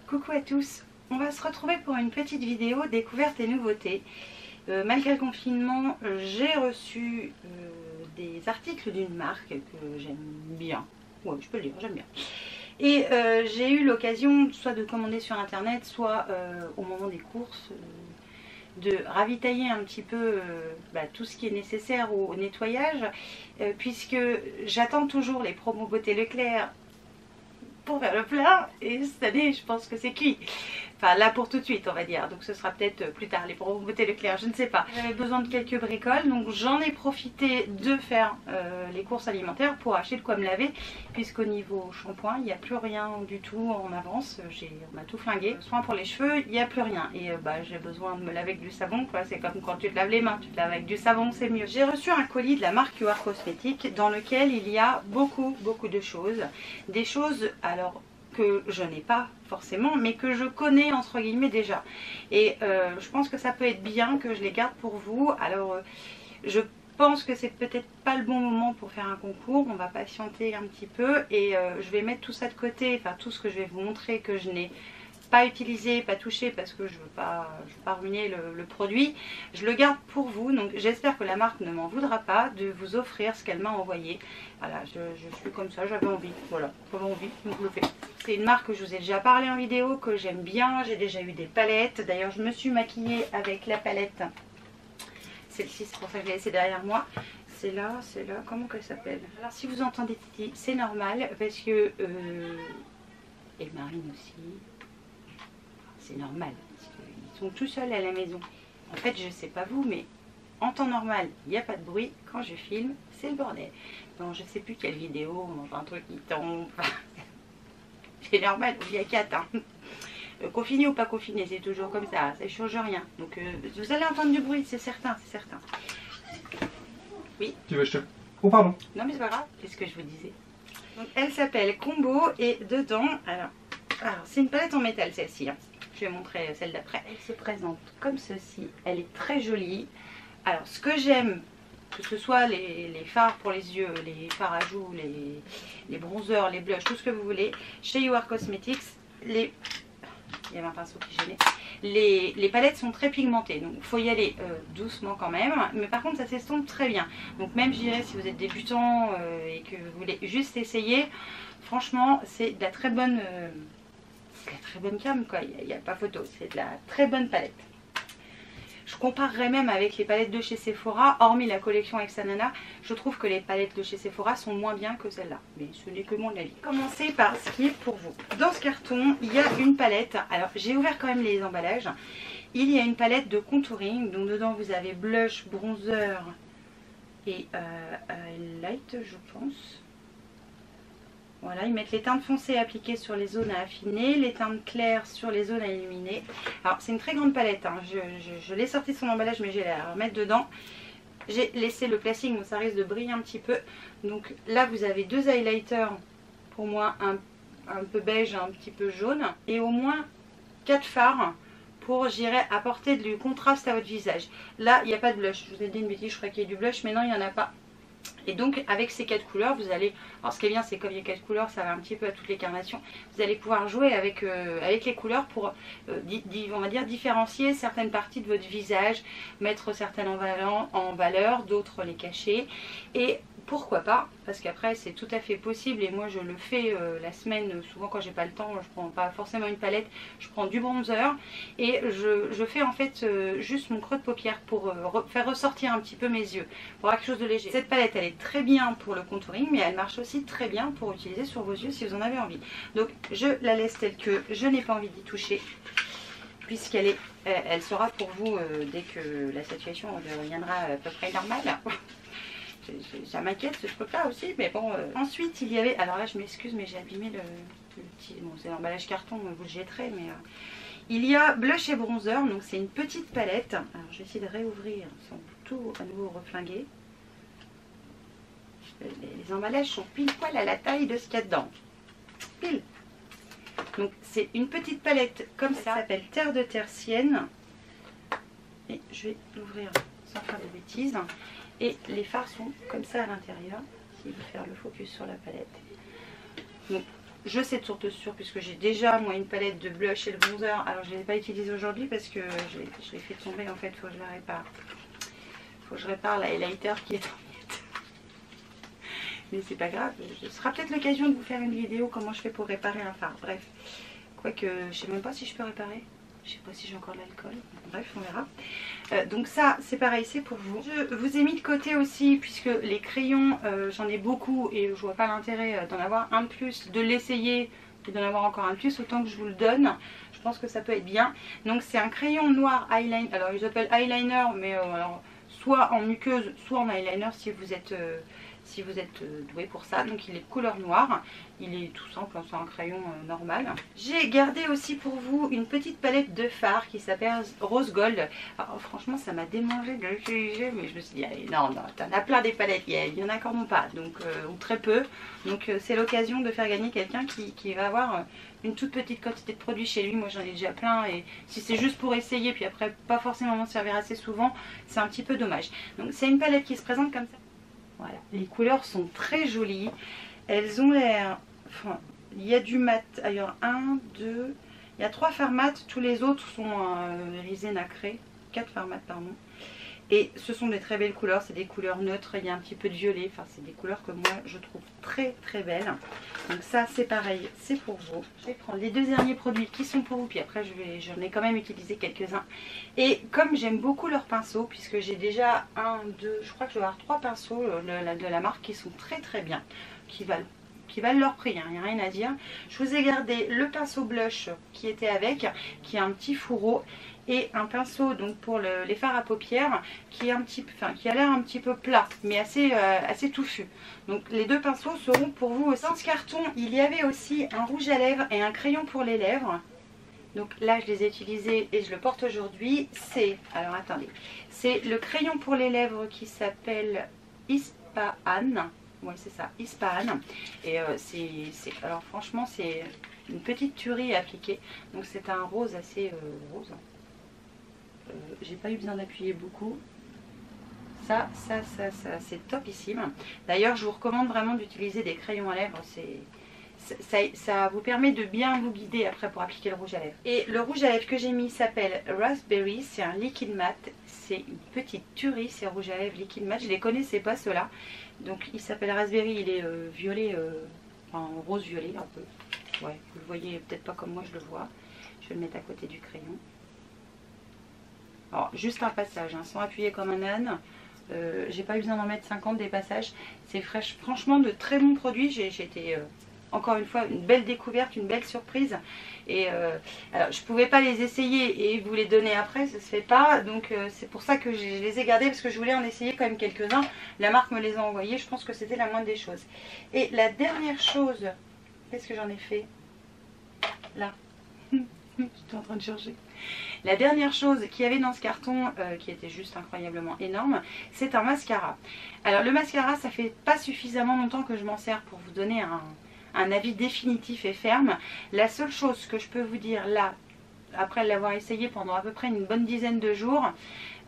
Coucou à tous, on va se retrouver pour une petite vidéo découverte et nouveautés. Malgré le confinement, j'ai reçu des articles d'une marque que j'aime bien. Ouais, je peux le dire, j'aime bien. Et j'ai eu l'occasion soit de commander sur internet, soit au moment des courses, de ravitailler un petit peu tout ce qui est nécessaire au nettoyage, puisque j'attends toujours les promos Beauté Leclerc pour faire le plein, et cette année je pense que c'est cuit. Enfin là pour tout de suite on va dire, donc ce sera peut-être plus tard les promos Beauté Leclerc, je ne sais pas. J'avais besoin de quelques bricoles, donc j'en ai profité de faire les courses alimentaires pour acheter de quoi me laver, puisqu'au niveau shampoing il n'y a plus rien du tout en avance, on a tout flingué. Soin pour les cheveux, il n'y a plus rien, et j'ai besoin de me laver avec du savon quoi. C'est comme quand tu te laves les mains, tu te laves avec du savon, c'est mieux. J'ai reçu un colis de la marque UR Cosmetics dans lequel il y a beaucoup de choses, des choses alors que je n'ai pas forcément, mais que je connais entre guillemets déjà. Et je pense que ça peut être bien que je les garde pour vous. Alors je pense que c'est peut-être pas le bon moment pour faire un concours, on va patienter un petit peu, et je vais mettre tout ça de côté, enfin tout ce que je vais vous montrer que je n'ai pas utilisé, pas touché, parce que je veux pas ruiner le produit. Je le garde pour vous, donc j'espère que la marque ne m'en voudra pas de vous offrir ce qu'elle m'a envoyé. Voilà, je suis comme ça, j'avais envie, voilà, j'avais envie, donc je le fais. C'est une marque que je vous ai déjà parlé en vidéo, que j'aime bien, j'ai déjà eu des palettes, d'ailleurs je me suis maquillée avec la palette, celle-ci c'est pour ça que je l'ai laissée derrière moi. C'est là, comment qu'elle s'appelle? Alors si vous entendez Titi, c'est normal, parce que... et Marine aussi... C'est normal, parce qu'ils sont tout seuls à la maison. En fait, je sais pas vous, mais en temps normal, il n'y a pas de bruit. Quand je filme, c'est le bordel. Non, je sais plus quelle vidéo, enfin un truc qui tombe. C'est normal, il y a 4. Hein. Confiné ou pas confiné, c'est toujours comme ça ne change rien. Donc vous allez entendre du bruit, c'est certain, c'est certain. Oui. Tu veux que je te... Oh pardon. Non mais c'est pas grave, c'est ce que je vous disais. Donc elle s'appelle Combo, et dedans, alors c'est une palette en métal celle-ci. Hein. Je vais montrer celle d'après. Elle se présente comme ceci. Elle est très jolie. Alors ce que j'aime, que ce soit les fards pour les yeux, les fards à joues, les bronzers, les blushs, tout ce que vous voulez, chez UR Cosmetics, il y avait un pinceau qui gênait. Les palettes sont très pigmentées, donc il faut y aller doucement quand même, mais par contre ça s'estompe très bien. Donc même je dirais si vous êtes débutant et que vous voulez juste essayer, franchement c'est de la très bonne... gamme quoi, il n'y a pas photo, c'est de la très bonne palette. Je comparerais même avec les palettes de chez Sephora, hormis la collection Exanana, je trouve que les palettes de chez Sephora sont moins bien que celle-là, mais ce n'est que mon avis. Commencez par ce qui est pour vous. Dans ce carton, il y a une palette, alors j'ai ouvert quand même les emballages, il y a une palette de contouring, donc dedans vous avez blush, bronzer et highlight je pense. Voilà, ils mettent les teintes foncées appliquées sur les zones à affiner, les teintes claires sur les zones à illuminer. Alors c'est une très grande palette, hein. Je l'ai sortie de son emballage mais je vais la remettre dedans. J'ai laissé le plastique, donc ça risque de briller un petit peu. Donc là vous avez deux highlighters, pour moi un peu beige, un petit peu jaune. Et au moins 4 fards pour, j'irais, apporter du contraste à votre visage. Là il n'y a pas de blush, je vous ai dit une bêtise, je crois qu'il y a du blush, mais non il n'y en a pas. Et donc avec ces 4 couleurs vous allez, alors ce qui est bien c'est comme il y a 4 couleurs, ça va un petit peu à toutes les carnations, vous allez pouvoir jouer avec les couleurs pour on va dire différencier certaines parties de votre visage, mettre certaines en valeur, d'autres les cacher, et pourquoi pas, parce qu'après c'est tout à fait possible, et moi je le fais la semaine, souvent quand j'ai pas le temps, je prends pas forcément une palette, je prends du bronzer et je fais en fait juste mon creux de paupière pour faire ressortir un petit peu mes yeux, pour avoir quelque chose de léger. Cette palette elle est très bien pour le contouring, mais elle marche aussi très bien pour utiliser sur vos yeux si vous en avez envie. Donc je la laisse telle que, je n'ai pas envie d'y toucher, puisqu'elle elle sera pour vous dès que la situation deviendra à peu près normale. Ça m'inquiète, je peux pas aussi, mais bon. Ensuite il y avait, alors là je m'excuse mais j'ai abîmé le petit, bon c'est l'emballage carton, vous le jetterez, mais il y a blush et bronzer, donc c'est une petite palette. Alors je vais essayer de réouvrir, ils sont tout à nouveau reflingués. Les emballages sont pile poil à la taille de ce qu'il y a dedans, pile. Donc c'est une petite palette comme ça, ça s'appelle Terre de Tertienne, et je vais l'ouvrir sans faire de bêtises. Et les fards sont comme ça à l'intérieur, si je veux faire le focus sur la palette. Donc je sais de source sûre puisque j'ai déjà moi une palette de blush et le bronzer. Alors je ne l'ai pas utilisée aujourd'hui parce que je l'ai fait tomber en fait, il faut que je la répare. Faut que je répare la highlighter qui est en miettes. Mais c'est pas grave, ce sera peut-être l'occasion de vous faire une vidéo comment je fais pour réparer un fard. Bref, quoique je sais même pas si je peux réparer. Je sais pas si j'ai encore de l'alcool. Bref, on verra. Donc ça, c'est pareil, c'est pour vous. Je vous ai mis de côté aussi, puisque les crayons, j'en ai beaucoup et je vois pas l'intérêt d'en avoir un de plus, de l'essayer et d'en avoir encore un de plus, autant que je vous le donne. Je pense que ça peut être bien. Donc c'est un crayon noir eyeliner. Alors ils appellent eyeliner, mais alors, soit en muqueuse, soit en eyeliner si vous êtes doué pour ça. Donc il est couleur noire, il est tout simple, c'est un crayon normal. J'ai gardé aussi pour vous une petite palette de fard qui s'appelle Rose Gold. Alors franchement ça m'a démangé de l'utiliser, mais je me suis dit allez, non, t'en as plein des palettes, il y en a quand même pas, donc, ou très peu. Donc c'est l'occasion de faire gagner quelqu'un qui va avoir une toute petite quantité de produits chez lui. Moi j'en ai déjà plein et si c'est juste pour essayer puis après pas forcément m'en servir assez souvent, c'est un petit peu dommage. Donc c'est une palette qui se présente comme ça. Voilà, les couleurs sont très jolies. Elles ont l'air... Enfin, il y a du mat. Alors, 1, 2... Il y a 3 fards mat. Tous les autres sont irisés nacrés. 4 fards mat, pardon. Et ce sont des très belles couleurs. C'est des couleurs neutres. Il y a un petit peu de violet. Enfin, c'est des couleurs que moi, je trouve très très belles. Donc ça, c'est pareil. C'est pour vous. Je vais prendre les 2 derniers produits qui sont pour vous. Puis après, j'en ai quand même utilisé quelques-uns. Et comme j'aime beaucoup leurs pinceaux, puisque j'ai déjà 1, 2, je crois que je vais avoir 3 pinceaux de la marque qui sont très très bien. Qui valent leur prix, il n'y a rien à dire. Je vous ai gardé le pinceau blush qui était avec, qui a un petit fourreau. Et un pinceau donc pour les fards à paupières qui a l'air un petit peu plat mais assez touffu. Donc les 2 pinceaux seront pour vous aussi. Dans ce carton il y avait aussi un rouge à lèvres et un crayon pour les lèvres. Donc là je les ai utilisés et je le porte aujourd'hui. Alors attendez, c'est le crayon pour les lèvres qui s'appelle Ispahan. Ouais c'est ça, Ispahan. Et alors franchement c'est une petite tuerie à appliquer. Donc c'est un rose assez rose. J'ai pas eu besoin d'appuyer beaucoup. Ça c'est topissime. D'ailleurs je vous recommande vraiment d'utiliser des crayons à lèvres. Ça vous permet de bien vous guider après pour appliquer le rouge à lèvres. Et le rouge à lèvres que j'ai mis s'appelle Raspberry. C'est un liquide mat. C'est une petite tuerie ces rouges à lèvres liquide mat. Je les connaissais pas ceux-là. Donc il s'appelle Raspberry. Il est violet, enfin rose violet un peu. Ouais, vous le voyez peut-être pas comme moi je le vois. Je vais le mettre à côté du crayon. Alors, juste un passage, hein, sans appuyer comme un âne. J'ai pas eu besoin d'en mettre 50 des passages. C'est franchement de très bons produits. J'ai été encore une fois une belle découverte, une belle surprise. Et alors, je pouvais pas les essayer et vous les donner après, ça se fait pas. Donc c'est pour ça que je les ai gardés parce que je voulais en essayer quand même quelques-uns. La marque me les a envoyés. Je pense que c'était la moindre des choses. Et la dernière chose, qu'est-ce que j'en ai fait là? J'étais en train de chercher. La dernière chose qu'il y avait dans ce carton, qui était juste incroyablement énorme, c'est un mascara. Alors le mascara, ça fait pas suffisamment longtemps que je m'en sers pour vous donner un avis définitif et ferme. La seule chose que je peux vous dire là, après l'avoir essayé pendant à peu près une bonne dizaine de jours,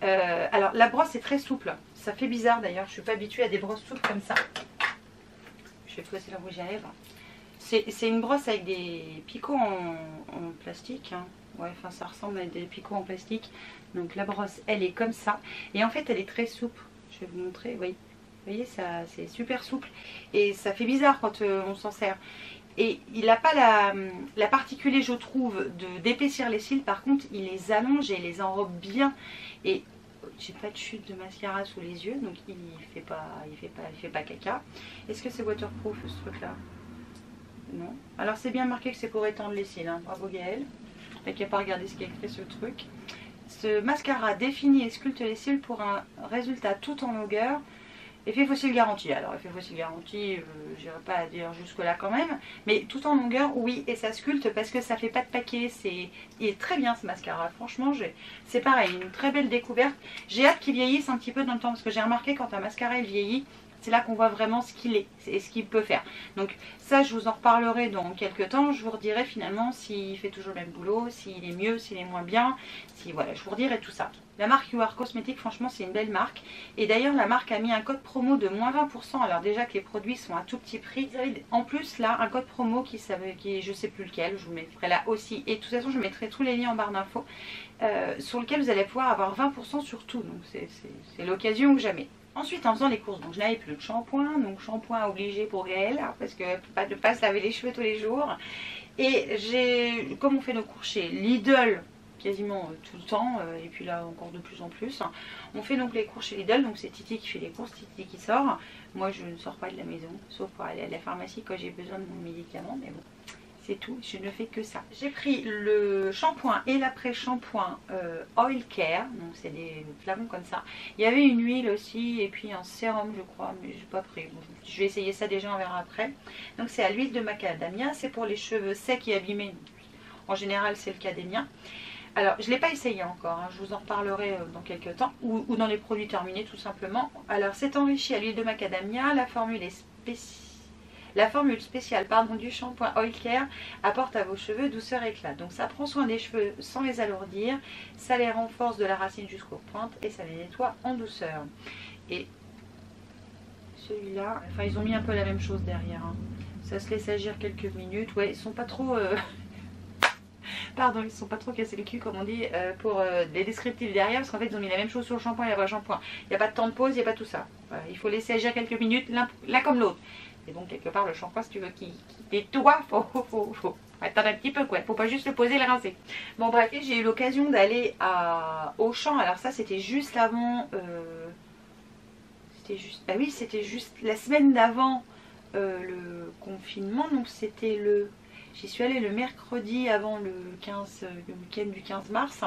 alors la brosse est très souple. Ça fait bizarre d'ailleurs, je suis pas habituée à des brosses souples comme ça. Je vais poser le rouge à lèvres. C'est une brosse avec des picots en plastique, hein. Ouais, enfin ça ressemble à des picots en plastique. Donc la brosse, elle est comme ça. Et en fait, elle est très souple. Je vais vous montrer, oui. Vous voyez, c'est super souple. Et ça fait bizarre quand on s'en sert. Et il n'a pas la particularité, je trouve, d'épaissir les cils. Par contre, il les allonge et les enrobe bien. Et j'ai pas de chute de mascara sous les yeux. Donc il fait pas caca. Est-ce que c'est waterproof ce truc-là? Non. Alors c'est bien marqué que c'est pour étendre les cils, hein. Bravo Gaëlle. Il n'y a pas à regarder ce qui est écrit sur le truc. Ce mascara définit et sculpte les cils pour un résultat tout en longueur. Effet fossile garanti. Alors effet fossile garanti, je n'irai pas à dire jusque là quand même. Mais tout en longueur, oui. Et ça sculpte parce que ça fait pas de paquet. Il est très bien ce mascara. Franchement, c'est pareil. Une très belle découverte. J'ai hâte qu'il vieillisse un petit peu dans le temps. Parce que j'ai remarqué quand un mascara il vieillit, C'est là qu'on voit vraiment ce qu'il est et ce qu'il peut faire. Donc ça, je vous en reparlerai dans quelques temps. Je vous redirai finalement s'il fait toujours le même boulot, s'il est mieux, s'il est moins bien. Si voilà, je vous redirai tout ça. La marque You Are Cosmetics, franchement, c'est une belle marque. Et d'ailleurs, la marque a mis un code promo de moins 20%. Alors déjà que les produits sont à tout petit prix. En plus, là, un code promo qui je sais plus lequel. Je vous mettrai là aussi. Et de toute façon, je mettrai tous les liens en barre d'infos. Sur lequel vous allez pouvoir avoir 20% sur tout. Donc c'est l'occasion ou jamais. Ensuite, en faisant les courses, donc je n'avais plus de shampoing. Donc shampoing obligé pour Gaëlle, hein, parce que pas de pas se laver les cheveux tous les jours. Et comme on fait nos courses chez Lidl quasiment tout le temps, et puis là encore de plus en plus, on fait donc les courses chez Lidl. Donc c'est Titi qui fait les courses, Titi qui sort. Moi je ne sors pas de la maison, sauf pour aller à la pharmacie quand j'ai besoin de mon médicament, mais bon. C'est tout, je ne fais que ça. J'ai pris le shampoing et l'après-shampoing Oil Care. Donc c'est des flacons comme ça. Il y avait une huile aussi et puis un sérum je crois, mais je n'ai pas pris. Bon, je vais essayer ça déjà, on verra après. Donc c'est à l'huile de macadamia. C'est pour les cheveux secs et abîmés. En général c'est le cas des miens. Alors je ne l'ai pas essayé encore, hein. Je vous en reparlerai dans quelques temps. Ou dans les produits terminés tout simplement. Alors c'est enrichi à l'huile de macadamia. La formule est spéciale. La formule spéciale du shampoing Oil Care apporte à vos cheveux douceur et éclat. Donc ça prend soin des cheveux sans les alourdir, ça les renforce de la racine jusqu'aux pointes et ça les nettoie en douceur. Et celui-là, enfin ils ont mis un peu la même chose derrière, hein. Ça se laisse agir quelques minutes. Ouais, ils sont pas trop... Pardon, ils ne sont pas trop cassés le cul comme on dit pour les descriptifs derrière, parce qu'en fait ils ont mis la même chose sur le shampoing et la vraie shampoing. Il n'y a pas de temps de pause, il n'y a pas tout ça. Voilà, il faut laisser agir quelques minutes, l'un comme l'autre. Et donc quelque part le shampoing, si tu veux qu'il nettoie, faut attendre un petit peu quoi. Faut pas juste le poser et le rincer. Bon bref, j'ai eu l'occasion d'aller à Auchan. Alors ça c'était juste avant... bah oui, c'était juste la semaine d'avant le confinement. Donc c'était le... J'y suis allée le mercredi avant le week-end du 15 mars.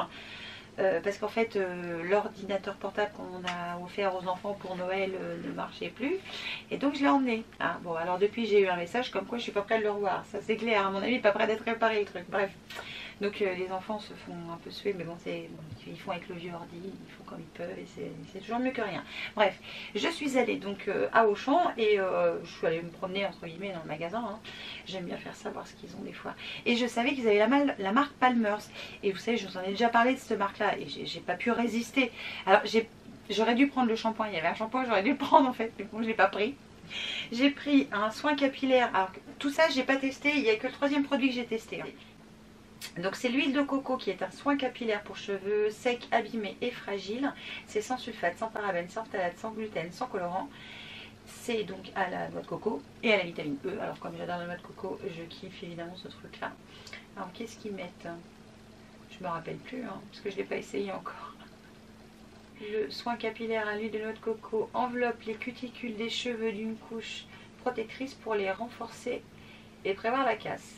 Parce qu'en fait l'ordinateur portable qu'on a offert aux enfants pour Noël ne marchait plus et donc je l'ai emmené. Ah, bon alors depuis j'ai eu un message comme quoi je suis pas prête de le revoir, ça c'est clair, à mon avis pas prêt d'être réparé le truc, bref. Donc les enfants se font un peu suer, mais bon, ils font avec le vieux ordi, ils font comme ils peuvent et c'est toujours mieux que rien. Bref, je suis allée donc à Auchan et je suis allée me promener entre guillemets dans le magasin, hein. J'aime bien faire ça, voir ce qu'ils ont des fois. Et je savais qu'ils avaient la marque Palmer's. Et vous savez, je vous en ai déjà parlé de cette marque-là et j'ai pas pu résister. Alors j'aurais dû prendre le shampoing, il y avait un shampoing, j'aurais dû le prendre en fait, mais bon, je l'ai pas pris. J'ai pris un soin capillaire, alors tout ça j'ai pas testé, il n'y a que le troisième produit que j'ai testé, hein. Donc c'est l'huile de coco qui est un soin capillaire pour cheveux secs, abîmés et fragiles. C'est sans sulfate, sans parabènes, sans phtalate, sans gluten, sans colorant. C'est donc à la noix de coco et à la vitamine E. Alors comme j'adore la noix de coco, je kiffe évidemment ce truc là. Alors qu'est-ce qu'ils mettent? Je me rappelle plus, hein, parce que je ne l'ai pas essayé encore. Le soin capillaire à l'huile de noix de coco enveloppe les cuticules des cheveux d'une couche protectrice pour les renforcer et prévoir la casse.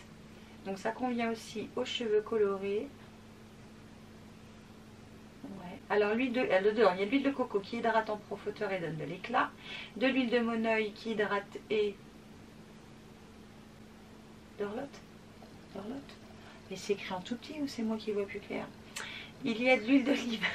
Donc ça convient aussi aux cheveux colorés. Ouais. Alors dedans, il y a de l'huile de coco qui hydrate en profondeur et donne de l'éclat. De l'huile de monoeil qui hydrate et... Dorlote. Mais c'est écrit en tout petit ou c'est moi qui vois plus clair? Il y a de l'huile d'olive.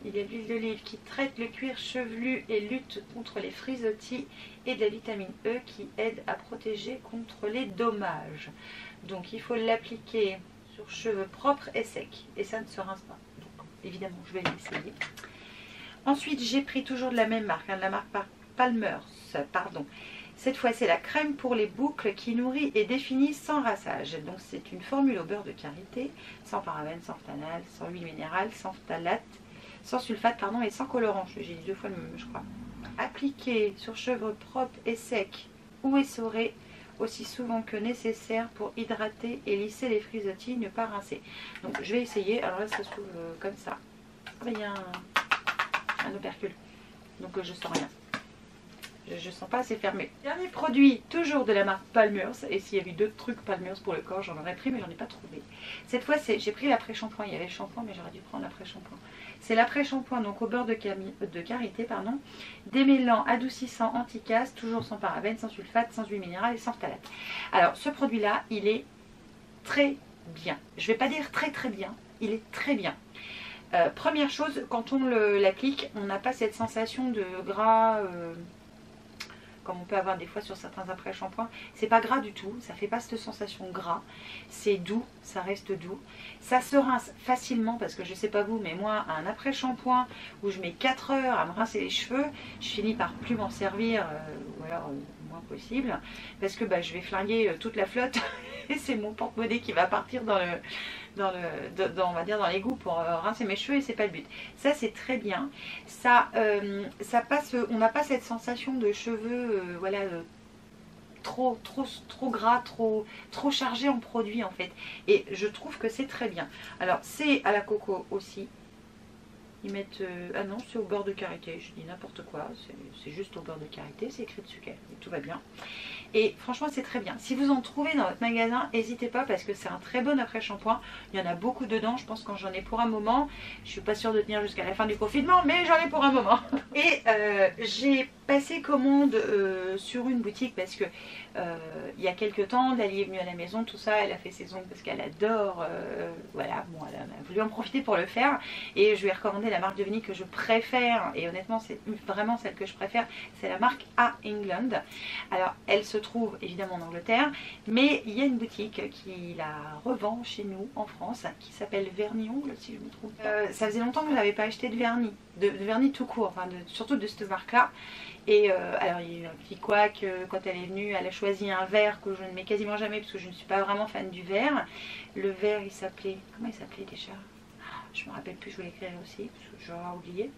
Il y a de l'huile d'olive qui traite le cuir chevelu et lutte contre les frisottis, et de la vitamine E qui aide à protéger contre les dommages. Donc il faut l'appliquer sur cheveux propres et secs et ça ne se rince pas. Donc évidemment je vais l'essayer. Ensuite j'ai pris toujours de la même marque, hein, de la marque Palmer's, pardon. Cette fois c'est la crème pour les boucles qui nourrit et définit sans rinçage. Donc c'est une formule au beurre de karité, sans parabènes, sans phtanal, sans huile minérale, sans phtalate, sans sulfate pardon, et sans colorant. J'ai dit deux fois le même je crois. Appliqué sur cheveux propres et secs ou essorés aussi souvent que nécessaire pour hydrater et lisser les frisottis, ne pas rincer. Donc je vais essayer. Alors là ça se trouve comme ça. Il y a un opercule. Donc je sens rien. Je sens pas assez fermé. Dernier produit, toujours de la marque Palmer's. Et s'il y avait d'autres trucs Palmer's pour le corps, j'en aurais pris, mais j'en ai pas trouvé. Cette fois, j'ai pris l'après-shampoing. Il y avait le shampoing, mais j'aurais dû prendre l'après-shampoing. C'est l'après-shampoing, donc au beurre de karité, pardon. Démêlant, adoucissant, anti-casse, toujours sans parabènes, sans sulfate, sans huile minérale et sans phtalate. Alors, ce produit-là, il est très bien. Je vais pas dire très très bien, il est très bien. Première chose, quand on l'applique, on n'a pas cette sensation de gras comme on peut avoir des fois sur certains après-shampoings. C'est pas gras du tout, ça fait pas cette sensation gras. C'est doux, ça reste doux. Ça se rince facilement parce que je sais pas vous, mais moi, un après-shampoing où je mets 4 heures à me rincer les cheveux, je finis par plus m'en servir, ou alors le moins possible, parce que je vais flinguer toute la flotte et c'est mon porte-monnaie qui va partir on va dire dans l'égout pour rincer mes cheveux et c'est pas le but. Ça c'est très bien. Ça passe, on n'a pas cette sensation de cheveux voilà trop gras, trop chargé en produits en fait. Et je trouve que c'est très bien. Alors c'est à la coco aussi. Ils mettent... ah non, c'est au beurre de karité. Je dis n'importe quoi. C'est juste au beurre de karité. C'est écrit dessus et tout va bien. Et franchement, c'est très bien. Si vous en trouvez dans votre magasin, n'hésitez pas parce que c'est un très bon après-shampoing. Il y en a beaucoup dedans. Je pense que j'en ai pour un moment. Je suis pas sûre de tenir jusqu'à la fin du confinement, mais j'en ai pour un moment. Et j'ai passé commande sur une boutique parce que il y a quelques temps, Dali est venue à la maison, tout ça. Elle a fait ses ongles parce qu'elle adore. Voilà, bon, elle a voulu en profiter pour le faire. Et je lui ai recommandé la marque de vernis que je préfère. Et honnêtement, c'est vraiment celle que je préfère. C'est la marque A England. Alors, elle se trouve évidemment en Angleterre, mais il y a une boutique qui la revend chez nous en France, qui s'appelle Vernis Ongles, si je me trompe. Ça faisait longtemps que je n'avais pas acheté de vernis, de vernis tout court, enfin surtout de cette marque-là. Et alors il y a eu un petit couac quand elle est venue, elle a choisi un vert que je ne mets quasiment jamais parce que je ne suis pas vraiment fan du vert. Le vert il s'appelait, comment il s'appelait déjà? Je me rappelle plus, je voulais l'écrire aussi, parce que j'aurais oublié.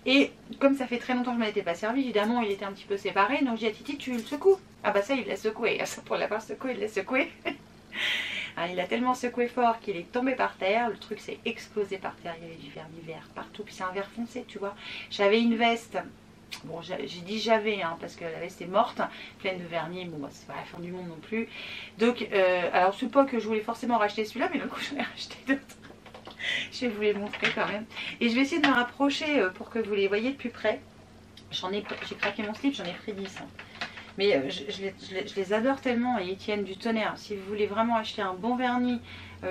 Et comme ça fait très longtemps que je ne m'en étais pas servi, évidemment il était un petit peu séparé, donc j'ai dit à Titi, tu le secoues. Ah bah ça il l'a secoué, ça pour l'avoir secoué, il l'a secoué. Alors, il a tellement secoué fort qu'il est tombé par terre, le truc s'est explosé par terre, il y avait du vernis vert partout, puis c'est un vert foncé tu vois. J'avais une veste, bon j'ai dit j'avais parce que la veste est morte, pleine de vernis, bon bah, c'est pas la fin du monde non plus. Donc alors c'est pas que je voulais forcément racheter celui-là, mais du coup j'en ai racheté d'autres. Je vais vous les montrer quand même. Et je vais essayer de me rapprocher pour que vous les voyez de plus près. J'ai craqué mon slip, j'en ai pris 10. Mais je les adore tellement et ils tiennent du tonnerre. Si vous voulez vraiment acheter un bon vernis,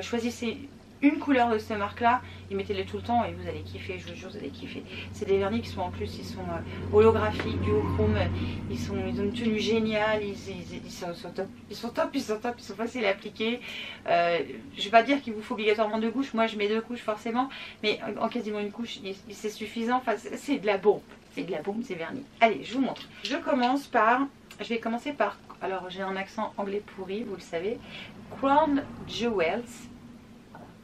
choisissez une couleur de cette marque là et mettez-les tout le temps et vous allez kiffer, je vous jure vous allez kiffer. C'est des vernis qui sont en plus, ils sont holographiques, duochrome, ils ont une tenue géniale, ils sont top, ils sont faciles à appliquer. Je vais pas dire qu'il vous faut obligatoirement 2 couches, moi je mets 2 couches forcément, mais en quasiment une couche c'est suffisant, enfin c'est de la bombe, ces vernis. Allez je vous montre, je vais commencer par, alors j'ai un accent anglais pourri, vous le savez, Crown Jewels.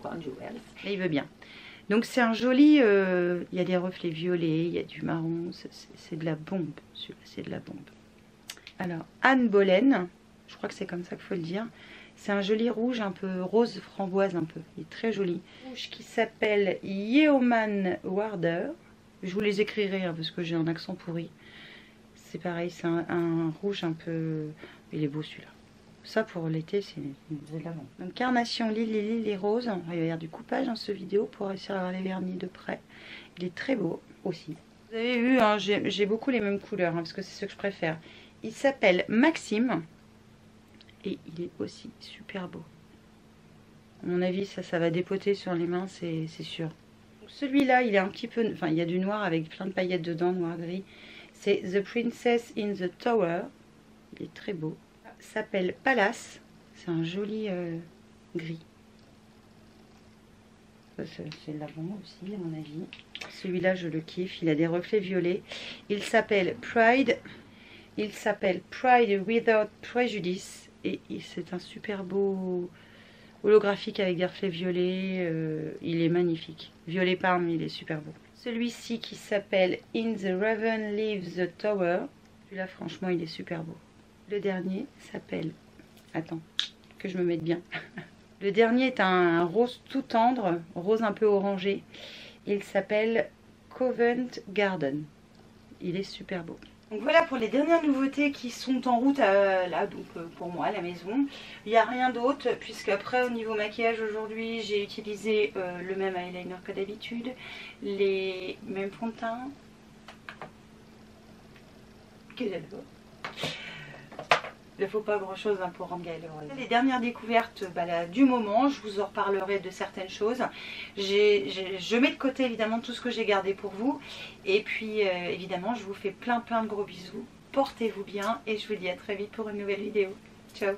Là il veut bien. Donc c'est un joli, il y a des reflets violets, il y a du marron, c'est de la bombe, celui-là c'est de la bombe. Alors Anne Boleyn, je crois que c'est comme ça qu'il faut le dire, c'est un joli rouge un peu rose framboise un peu, il est très joli. Rouge qui s'appelle Yeoman Warder, je vous les écrirai parce que j'ai un accent pourri. C'est pareil, c'est un rouge un peu, il est beau celui-là. Ça pour l'été c'est de l'avant. Donc carnation, lily rose. Il va y avoir du coupage dans cette vidéo pour réussir à avoir les vernis de près. Il est très beau aussi. Vous avez vu, j'ai beaucoup les mêmes couleurs parce que c'est ce que je préfère. Il s'appelle Maxime et il est aussi super beau. À mon avis ça va dépoter sur les mains, c'est sûr. Celui-là il est un petit peu, enfin il y a du noir avec plein de paillettes dedans, noir gris. C'est The Princess in the Tower. Il est très beau. S'appelle Palace, c'est un joli gris. C'est de la bombe aussi à mon avis. Celui-là je le kiffe, il a des reflets violets. Il s'appelle Pride. Il s'appelle Pride Without Prejudice et c'est un super beau holographique avec des reflets violets. Il est magnifique. Violet parme, il est super beau. Celui-ci qui s'appelle In the Raven Leaves the Tower. Celui-là franchement il est super beau. Le dernier s'appelle, attends, que je me mette bien. Le dernier est un rose tout tendre, rose un peu orangé. Il s'appelle Covent Garden. Il est super beau. Donc voilà pour les dernières nouveautés qui sont en route là, donc pour moi à la maison. Il n'y a rien d'autre, puisque après au niveau maquillage aujourd'hui, j'ai utilisé le même eyeliner que d'habitude, les mêmes fonds de teint que j'adore. Il ne faut pas grand chose pour rendre Gaëlle heureuse. Les dernières découvertes là, du moment, je vous en reparlerai de certaines choses. Je mets de côté évidemment tout ce que j'ai gardé pour vous. Et puis évidemment je vous fais plein de gros bisous. Portez-vous bien et je vous dis à très vite pour une nouvelle vidéo. Ciao!